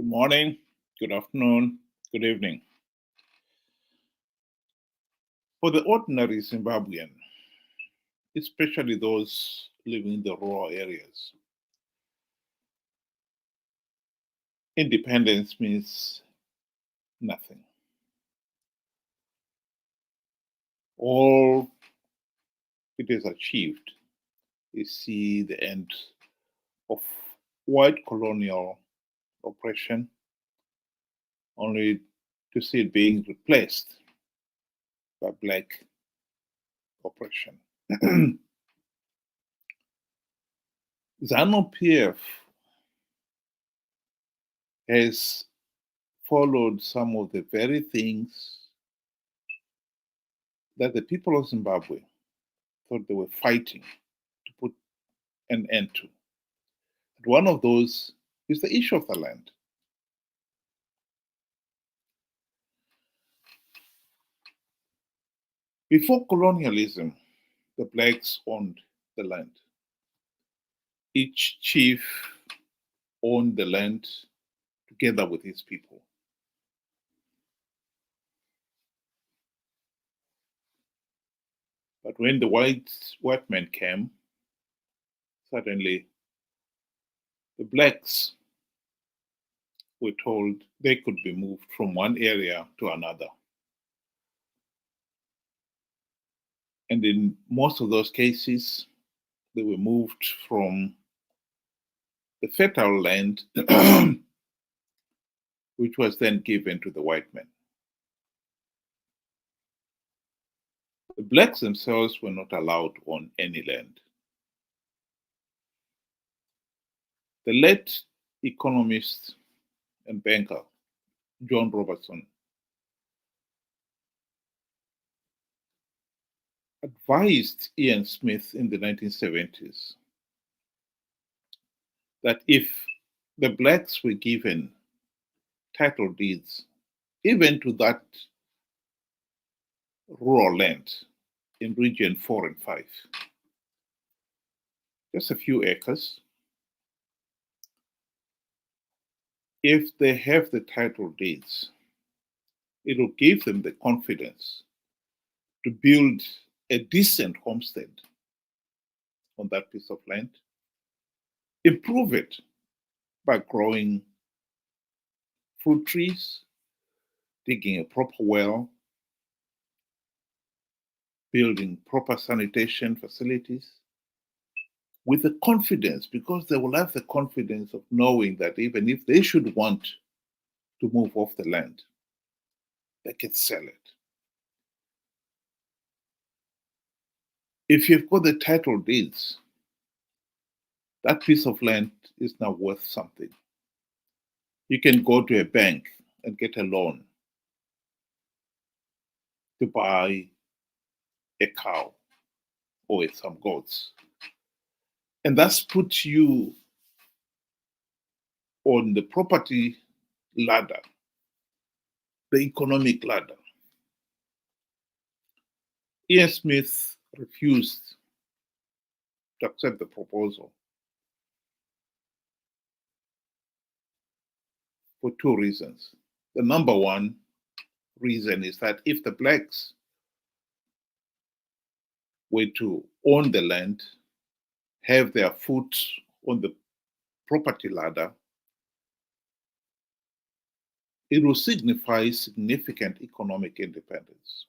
morning, good afternoon, good evening. For the ordinary Zimbabwean, especially those living in the rural areas, independence means nothing. All it has achieved is see the end of white colonial oppression, only to see it being replaced by black oppression. ZANU-PF has followed some of the very things that the people of Zimbabwe thought they were fighting to put an end to. And one of those is the issue of the land. Before colonialism, the blacks owned the land. Each chief owned the land together with his people. But when the white men came, suddenly the blacks were told they could be moved from one area to another. And in most of those cases, they were moved from the fertile land, which was then given to the white men. The blacks themselves were not allowed to own any land. The late economist and banker, John Robertson, advised Ian Smith in the 1970s that if the blacks were given title deeds, even to that rural land in region 4 and 5, just a few acres, if they have the title deeds, it will give them the confidence to build a decent homestead on that piece of land, improve it by growing fruit trees, digging a proper well, building proper sanitation facilities, with the confidence, because they will have the confidence of knowing that even if they should want to move off the land, they can sell it. If you've got the title deeds, that piece of land is now worth something. You can go to a bank and get a loan to buy a cow or some goats. And that's put you on the property ladder, the economic ladder. Ian Smith refused to accept the proposal for two reasons. The number one reason is that if the blacks were to own the land, have their foot on the property ladder, it will signify significant economic independence.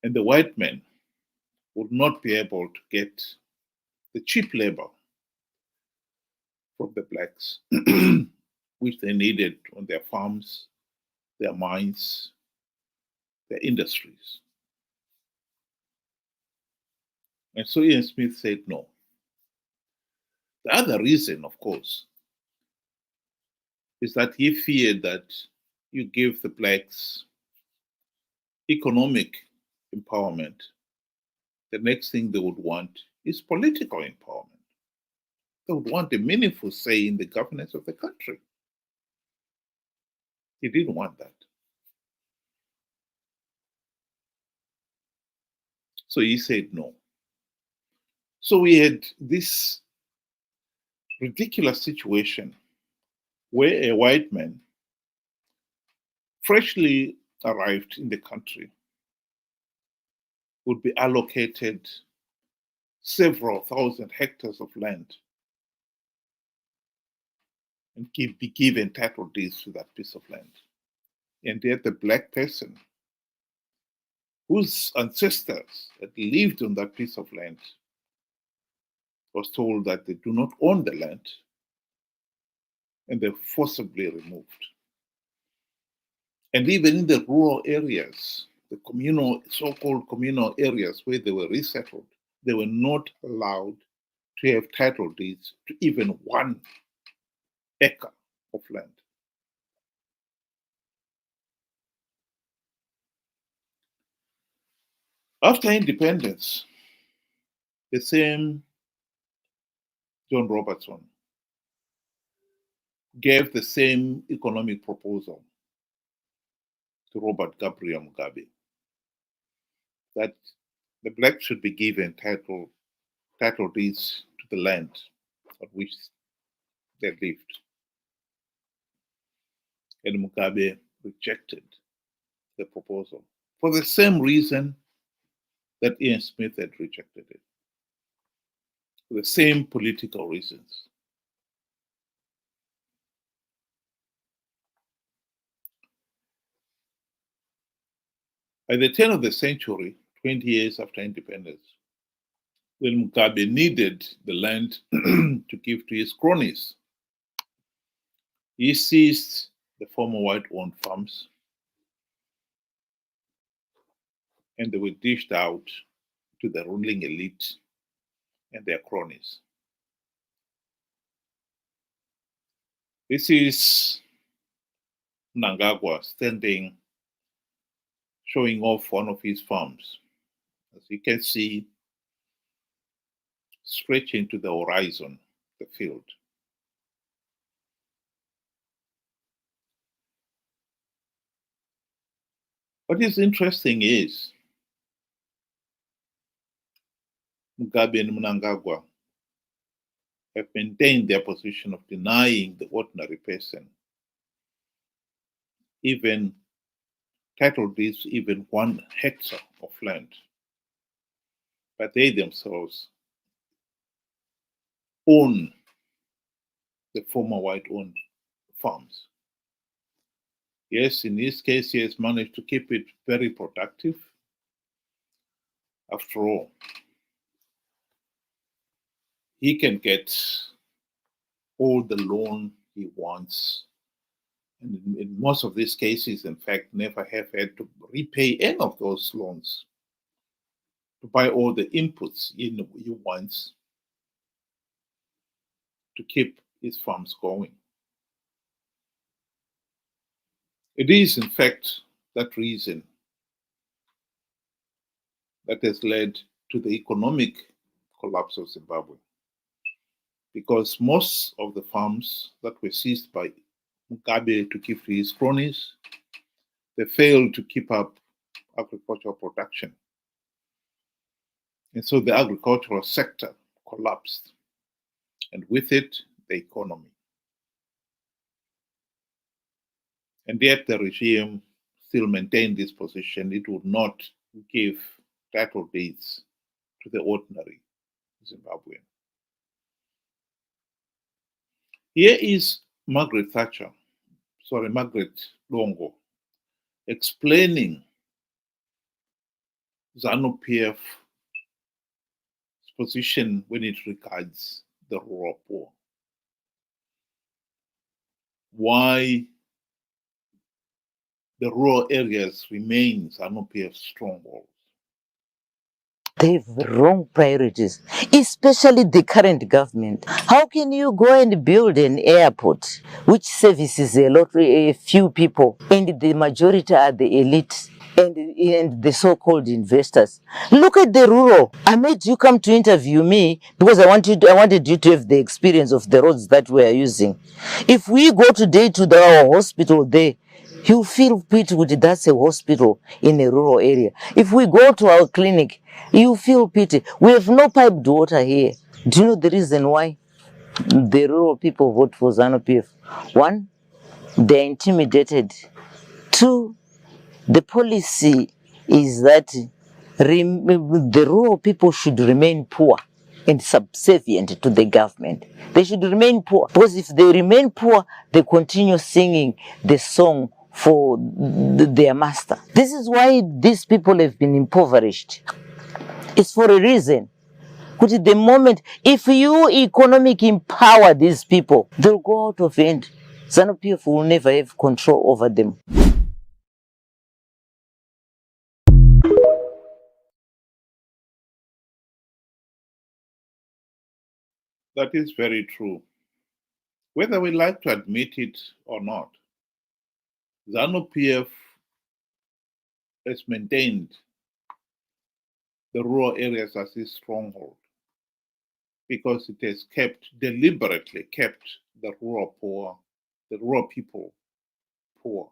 And the white men would not be able to get the cheap labor from the blacks, which they needed on their farms, their mines, their industries. And so Ian Smith said no. The other reason, of course, is that he feared that you give the blacks economic empowerment, the next thing they would want is political empowerment. They would want a meaningful say in the governance of the country. He didn't want that. So he said no. So we had this ridiculous situation where a white man, freshly arrived in the country, would be allocated several thousand hectares of land and be given title deeds to that piece of land. And yet the black person whose ancestors had lived on that piece of land was told that they do not own the land, and they're forcibly removed. And even in the rural areas, the communal, so-called communal areas where they were resettled, they were not allowed to have title deeds to even 1 acre of land. After independence, the same John Robertson gave the same economic proposal to Robert Gabriel Mugabe, that the blacks should be given title deeds to the land on which they lived. And Mugabe rejected the proposal for the same reason that Ian Smith had rejected it, for the same political reasons. By the turn of the century, 20 years after independence, when Mugabe needed the land to give to his cronies, he seized the former white-owned farms, and they were dished out to the ruling elite and their cronies. This is Mnangagwa standing, showing off one of his farms. As you can see, stretching to the horizon, the field. What is interesting is Mugabe and Mnangagwa have maintained their position of denying the ordinary person even title deeds, even 1 hectare of land. But they themselves own the former white-owned farms. Yes, in his case, he has managed to keep it very productive. After all, he can get all the loan he wants. And in most of these cases, in fact, never have had to repay any of those loans to buy all the inputs he wants to keep his farms going. It is, in fact, that reason that has led to the economic collapse of Zimbabwe, because most of the farms that were seized by Mugabe to give to his cronies, they failed to keep up agricultural production. And so the agricultural sector collapsed, and with it, the economy. And yet the regime still maintained this position. It would not give title deeds to the ordinary Zimbabwean. Here is Margaret Longo, explaining ZANU-PF's position when it regards the rural poor. Why the rural areas remain ZANU-PF's strongholds. They have wrong priorities, especially the current government. How can you go and build an airport which services a few people, and the majority are the elite and the so-called investors? Look at the rural. I made you come to interview me because I wanted you to have the experience of the roads that we are using. If we go today to our hospital there, you feel pity with that's a hospital in a rural area. If we go to our clinic, you feel pity. We have no piped water here. Do you know the reason why? the rural people vote for ZANU-PF. One, they're intimidated. Two, the policy is that the rural people should remain poor and subservient to the government. They should remain poor, because if they remain poor, they continue singing the song for their master. This is why these people have been impoverished. It's for a reason. Which is the moment, if you economic empower these people, they'll go out of hand. ZANU-PF will never have control over them. That is very true. Whether we like to admit it or not, ZANU-PF has maintained the rural areas as its stronghold because it has deliberately kept the rural poor, the rural people poor.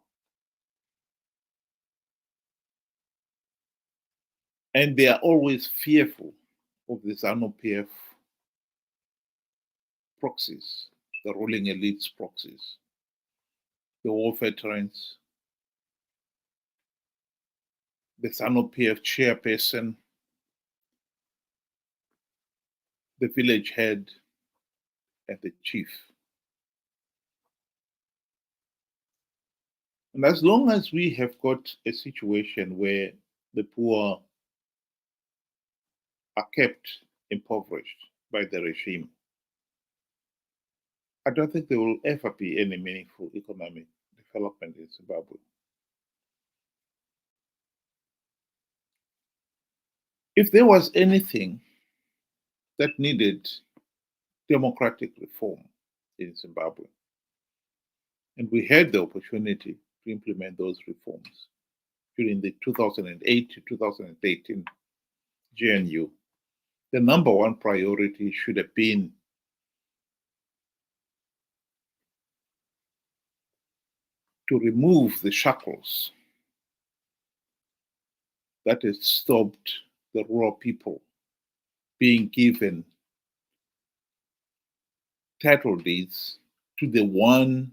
And they are always fearful of the ZANU-PF proxies, the ruling elite's proxies, the war veterans, the ZANU-PF chairperson, the village head, and the chief. And as long as we have got a situation where the poor are kept impoverished by the regime, I don't think there will ever be any meaningful economic development in Zimbabwe. If there was anything that needed democratic reform in Zimbabwe, and we had the opportunity to implement those reforms during the 2008 to 2018 GNU, the number one priority should have been to remove the shackles that has stopped the rural people being given title deeds to the one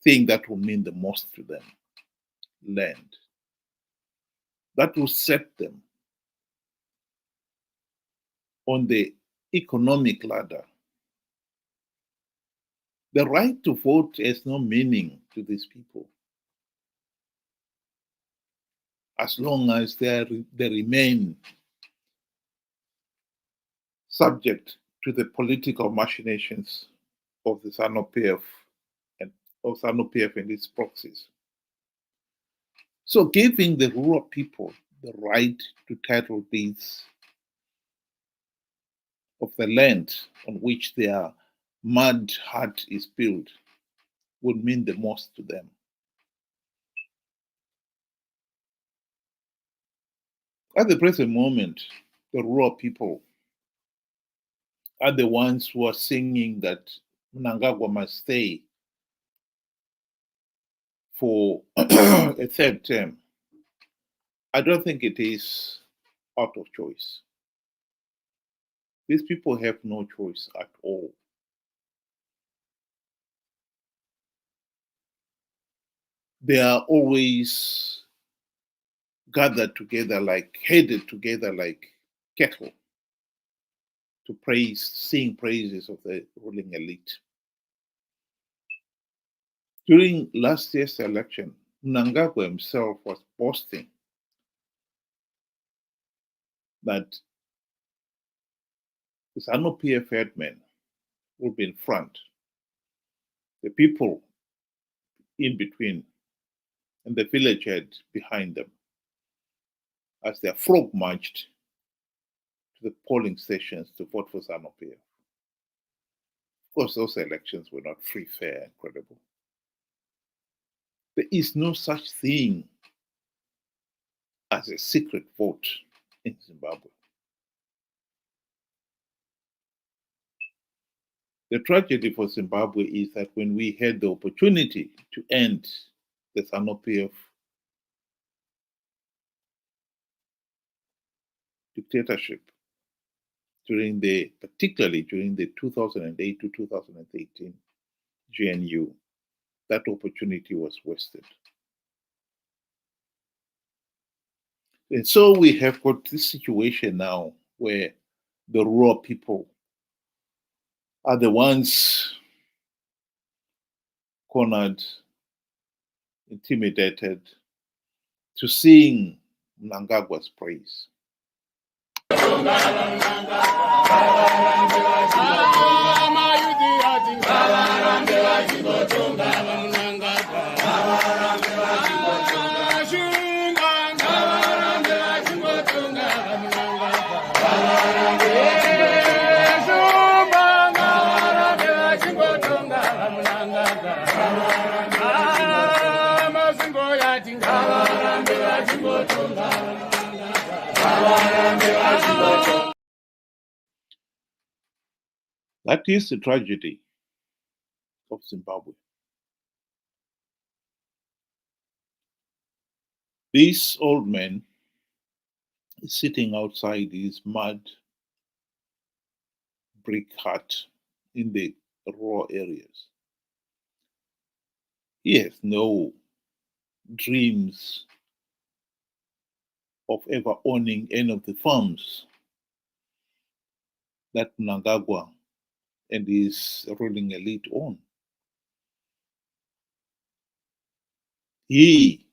thing that will mean the most to them, land. That will set them on the economic ladder. The right to vote has no meaning to these people as long as they remain subject to the political machinations of the ZANU-PF and its proxies. So giving the rural people the right to title deeds of the land on which their mud hut is built would mean the most to them. At the present moment, the rural people are the ones who are singing that Mnangagwa must stay for a third term. I don't think it is out of choice. These people have no choice at all. They are always gathered together, headed together like cattle to sing praises of the ruling elite. During last year's election, Mnangagwa himself was boasting that the ZANU-PF headmen would be in front, the people in between, and the village head behind them as they frog marched to the polling stations to vote for ZANU-PF. Of course, those elections were not free, fair, and credible. There is no such thing as a secret vote in Zimbabwe. The tragedy for Zimbabwe is that when we had the opportunity to end the ZANU-PF dictatorship, particularly during the 2008 to 2013 GNU, that opportunity was wasted. And so we have got this situation now where the rural people are the ones cornered, intimidated to sing Mnangagwa's praise. That is the tragedy of Zimbabwe. This old man is sitting outside his mud brick hut in the rural areas. He has no dreams of ever owning any of the farms that Mnangagwa and his ruling elite own. He,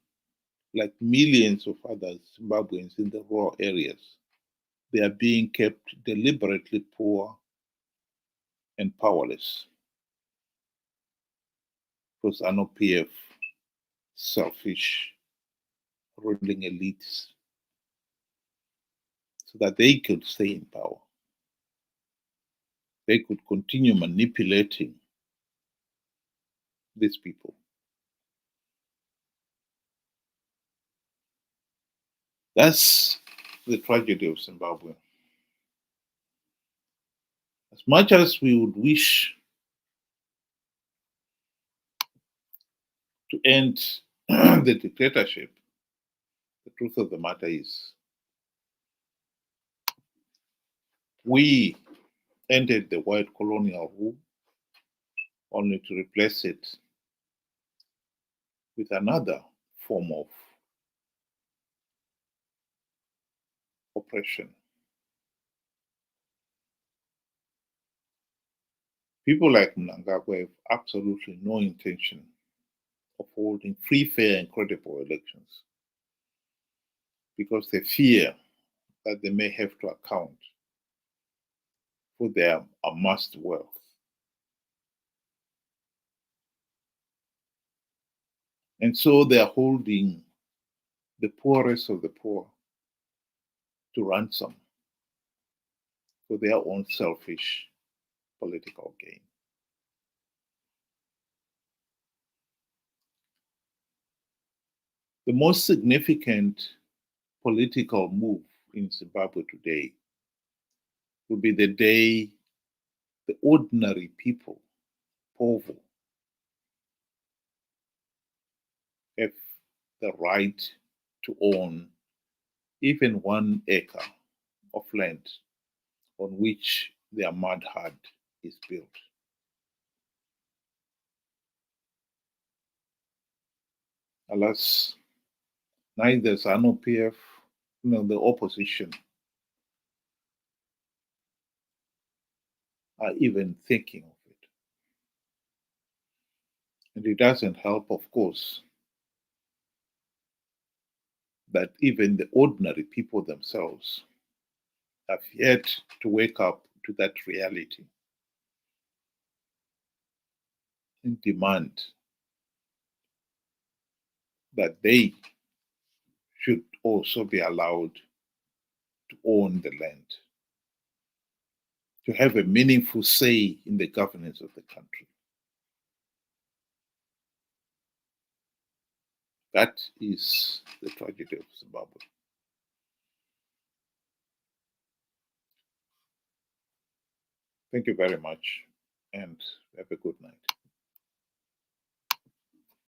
like millions of other Zimbabweans in the rural areas, they are being kept deliberately poor and powerless because ZANU-PF, selfish ruling elites, so that they could stay in power. They could continue manipulating these people. That's the tragedy of Zimbabwe. As much as we would wish to end the dictatorship, the truth of the matter is we ended the white colonial rule only to replace it with another form of oppression. People like Mnangagwa have absolutely no intention of holding free, fair, and credible elections because they fear that they may have to account for their amassed wealth. And so they are holding the poorest of the poor to ransom for their own selfish political gain. The most significant political move in Zimbabwe today will be the day the ordinary people, povo, have the right to own even 1 acre of land on which their mud hut is built. Alas, neither ZANU-PF nor the opposition are even thinking of it. And it doesn't help, of course, that even the ordinary people themselves have yet to wake up to that reality and demand that they should also be allowed to own the land, to have a meaningful say in the governance of the country. That is the tragedy of Zimbabwe. Thank you very much, and have a good night.